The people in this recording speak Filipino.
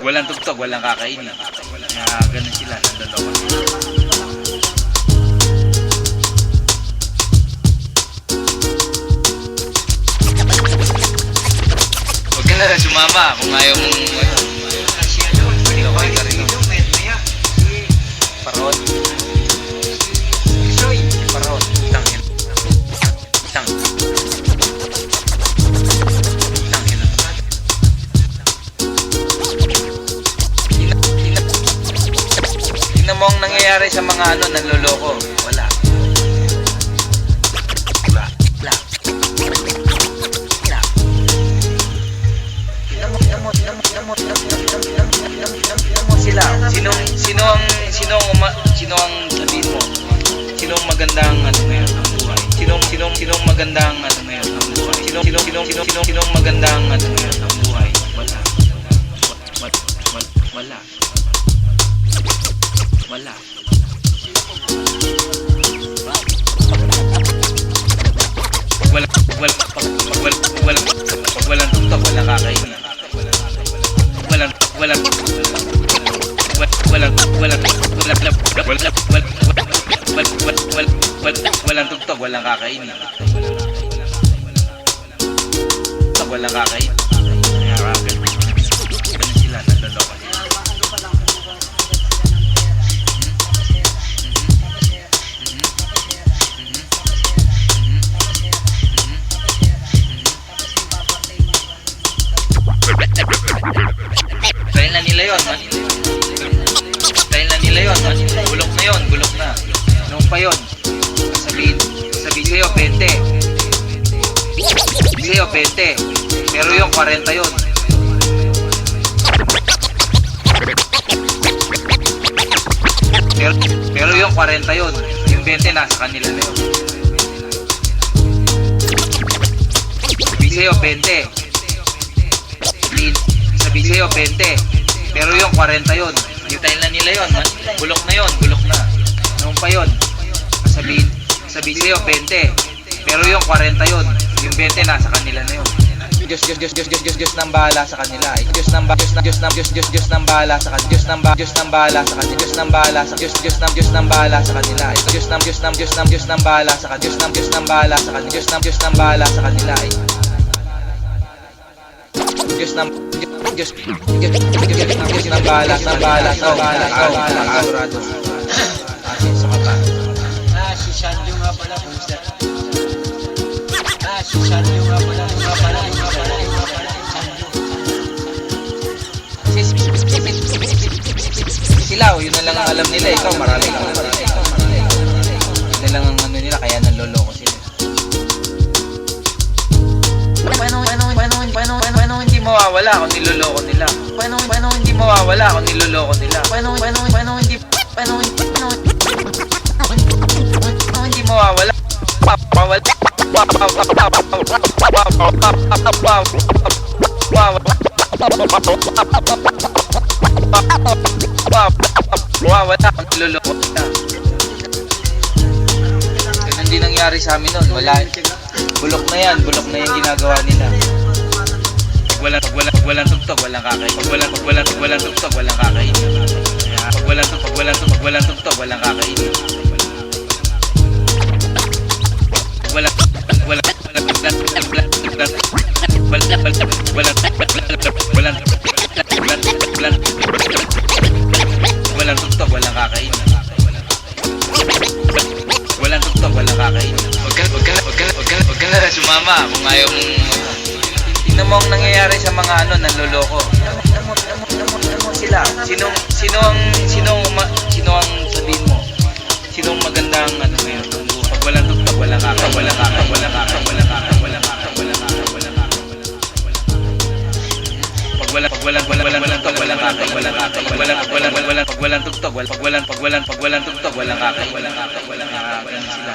Walang tugtog, walang kakainin. Kaya ganun sila, nandalawa. Huwag ka na sumama kung ayaw mong okay ka rin. Parot. Parot. Tangin. Tingnan mo ang nangyayari sa mga nanloloko. Wala. Sila. Sino ang sabihin mo? Sino ang magandang ngayon ang buhay? Sino ang magandang ngayon ang buhay? Sino ang magandang ngayon ang buhay? Wala. Wala. Wala. Walang tugtog, walang kakainin. Walang tugtog, walang kakainin. Walang kakainin. Ganun sila, nandalawa. Dahil na nila yun, man. Bulok na yun, bulok na. Noong pa yun, sabihin sa'yo, 20. Sabihin sa'yo, 20. Pero yung 40 yun. Pero yung 40 yun. Yung 20 nasa kanila na yun. Sabihin sa'yo, 20. Sabihin sa'yo, 20. Pero yung 40 yun. Yung dahil na nila yun, man. Bulok na yun, bulok na. Noong pa yun, sabihin sa'yo, 20. Pero yung 40 yun. Yung 20 nasa kanila na yun. Diyos nang bahala sa kanila. Diyos nang bahala sa kanila. Diyos nang bahala sa kanila. Diyos nang bahala sa kanila. Diyos nang bahala sa kanila. Diyos nang bahala sa kanila. Diyos nang bahala sa kanila. Diyos nang bahala sa kanila. Diyos nang bahala sigurado. Asin sa mata. Si Sanyo nga pala, Booster. Si Sanyo nga pala. Sila, yun na lang ang alam nila. Ikaw, marami kang alam. Yun na lang ang nila, kaya nanloloko sila. Paano hindi mawawala kung niloloko nila? Paano hindi mawawala kung niloloko nila? Paano hindi mawawala? Wala kung niloloko nila. Ganun din nangyari sa amin nun. Wala. Bulok na yan yung ginagawa nila. Walang tugtog, walang kakainin. Walang tugtog, walang kakainin. Walang tugtog, walang kakainin. Walang tugtog, walang kakainin. Walang tugtog, walang kakainin. Huwag ka na sumama kung ayaw mong. Tingnan mo ang nangyayari sa mga nanloloko. Sila. Sino ang sabihin mo? Sino ang magandang ngayon? Pag walang tugtog, walang kakainin. Pag walang tugtog, walang kakainin. Sila.